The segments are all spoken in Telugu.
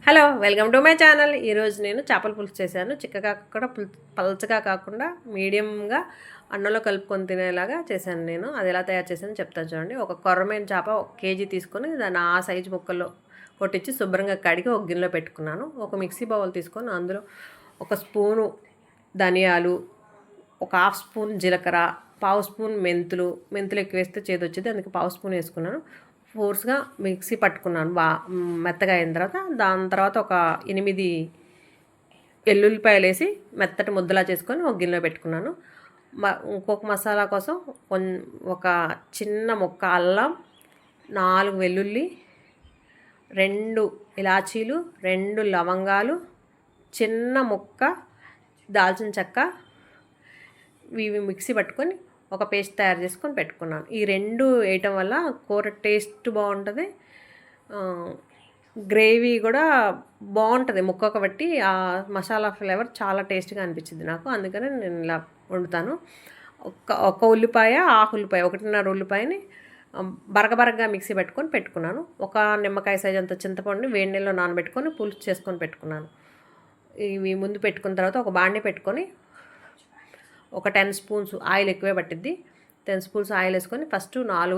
Hello, welcome to my channel. ఈరోజు నేను చేపల పులుసు చేశాను. చిక్కగా కూడా పలచగా కాకుండా మీడియంగా అన్నంలో కలుపుకొని తినేలాగా చేశాను. నేను అది ఎలా తయారు చేశానో చెప్తాను చూడండి. ఒక కొర్రమైన చేప 1 కేజీ తీసుకొని దాన్ని ఆ సైజు ముక్కల్లో కొట్టించి శుభ్రంగా కడిగి ఒక గిన్నెలో పెట్టుకున్నాను. ఒక మిక్సీ బౌల్ తీసుకొని అందులో 1 స్పూను ధనియాలు, ఒక హాఫ్ స్పూన్ జీలకర్ర, పావు స్పూన్ మెంతులు ఎక్కువ వేస్తే చేదు వచ్చేది, అందుకే పావు స్పూన్ వేసుకున్నాను. ఫోర్స్గా మిక్సీ పట్టుకున్నాను మెత్తగా అయిన తర్వాత. దాని తర్వాత ఒక 8 వెల్లుల్లిపాయలు వేసి మెత్తటి ముద్దలా చేసుకొని ఒక గిన్నెలో పెట్టుకున్నాను. ఇంకొక మసాలా కోసం ఒక చిన్న ముక్క అల్లం, 4 వెల్లుల్లి, 2 ఇలాచీలు, 2 లవంగాలు, చిన్న ముక్క దాల్చిన చెక్క, ఇవి మిక్సీ పట్టుకొని ఒక పేస్ట్ తయారు చేసుకొని పెట్టుకున్నాను. ఈ 2 వేయటం వల్ల కూర టేస్ట్ బాగుంటుంది, గ్రేవీ కూడా బాగుంటుంది. ముక్కకు బట్టి ఆ మసాలా ఫ్లేవర్ చాలా టేస్ట్గా అనిపించింది నాకు, అందుకని నేను ఇలా వండుతాను. ఒక ఉల్లిపాయ, హాఫ్ ఉల్లిపాయ, 1.5 ఉల్లిపాయని బరగబరగ్గా మిక్సీ పెట్టుకున్నాను. ఒక నిమ్మకాయ సైజ్ అంత చింతపండుని వేడి నీళ్ళలో నానబెట్టుకొని పులుసు చేసుకొని పెట్టుకున్నాను. ఇవి ముందు పెట్టుకున్న తర్వాత ఒక బాండి పెట్టుకొని ఒక 10 స్పూన్స్ ఆయిల్ ఎక్కువే పట్టిద్ది. 10 స్పూన్స్ ఆయిల్ వేసుకొని ఫస్ట్ 4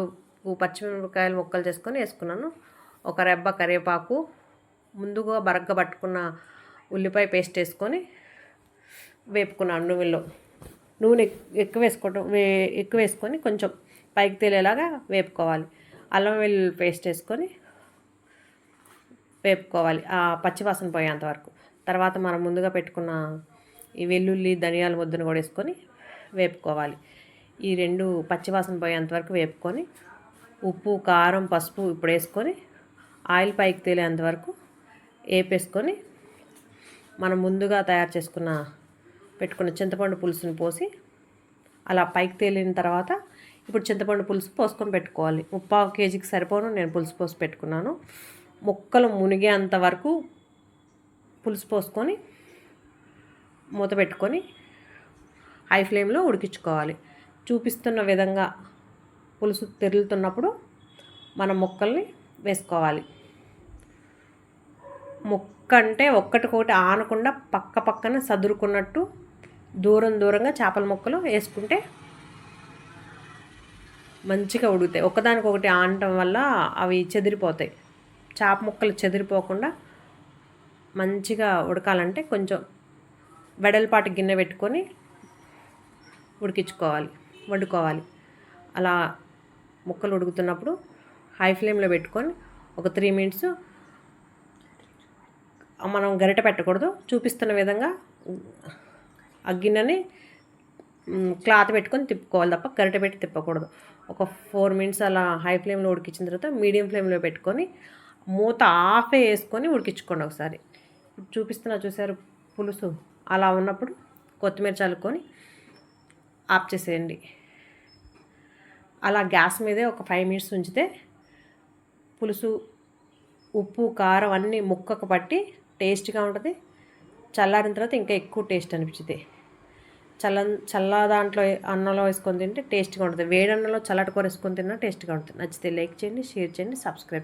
పచ్చిమిరపకాయలు ముక్కలు చేసుకొని వేసుకున్నాను. ఒక రెబ్బ కరివేపాకు, ముందుగా బరగ్గా పట్టుకున్న ఉల్లిపాయ పేస్ట్ వేసుకొని వేపుకున్నాను. నూనె ఎక్కువ వేసుకొని కొంచెం పైకి తేలేలాగా వేపుకోవాలి. అల్లం వెల్లుల్లి పేస్ట్ వేసుకొని వేపుకోవాలి ఆ పచ్చివాసన పోయేంత వరకు. తర్వాత మనం ముందుగా పెట్టుకున్న ఈ వెల్లుల్లి ధనియాల ముద్దను కూడా వేసుకొని వేపుకోవాలి. ఈ 2 పచ్చివాసన పోయేంత వరకు వేపుకొని ఉప్పు, కారం, పసుపు ఇప్పుడు వేసుకొని ఆయిల్ పైకి తేలేంత వరకు వేపేసుకొని మనం ముందుగా తయారు పెట్టుకున్న చింతపండు పులుసుని పోసి అలా పైకి తేలిన తర్వాత ఇప్పుడు చింతపండు పులుసు పోసుకొని పెట్టుకోవాలి. 3/4 కేజీకి సరిపోను నేను పులుసు పోసి పెట్టుకున్నాను. ముక్కలు మునిగేంత వరకు పులుసు పోసుకొని మూత పెట్టుకొని హై ఫ్లేమ్లో ఉడికించుకోవాలి. చూపిస్తున్న విధంగా పులుసు తెరులుతున్నప్పుడు మనం ముక్కల్ని వేసుకోవాలి. ముక్క అంటే ఒక్కటికొకటి ఆనకుండా పక్కన సదురుకున్నట్టు దూరంగా చేపల ముక్కలు వేసుకుంటే మంచిగా ఉడుకుతాయి. ఒకదానికొకటి ఆనటం వల్ల అవి చెదిరిపోతాయి. చేప ముక్కలు చెదిరిపోకుండా మంచిగా ఉడకాలంటే కొంచెం వెడల్పాటి గిన్నె పెట్టుకొని వండుకోవాలి. అలా ముక్కలు ఉడుకుతున్నప్పుడు హై ఫ్లేమ్లో పెట్టుకొని ఒక 3 మినిట్స్ మనం గరిటె పెట్టకూడదు. చూపిస్తున్న విధంగా ఆ గిన్నెని క్లాత్ పెట్టుకొని తిప్పుకోవాలి తప్ప గరిటె పెట్టి తిప్పకూడదు. ఒక 4 మినిట్స్ అలా హై ఫ్లేమ్లో ఉడికించిన తర్వాత మీడియం ఫ్లేమ్లో పెట్టుకొని మూత ఆఫే వేసుకొని ఉడికించుకోండి ఒకసారి. చూసారు పులుసు అలా ఉన్నప్పుడు కొత్తిమీర చల్లుకొని ఆఫ్ చేసేయండి. అలా గ్యాస్ మీదే ఒక 5 మినిట్స్ ఉంచితే పులుసు ఉప్పు, కారం అన్నీ ముక్కకు పట్టి టేస్ట్గా ఉంటుంది. చల్లారిన తర్వాత ఇంకా ఎక్కువ టేస్ట్ అనిపించింది. చల్ల దాంట్లో అన్నంలో వేసుకొని తింటే టేస్ట్గా ఉంటుంది. వేడి అన్నంలో చల్లటి కూర వేసుకొని తిన్నా టేస్ట్గా ఉంటుంది. నచ్చితే లైక్ చేయండి, షేర్ చేయండి, సబ్స్క్రైబ్ చేయండి.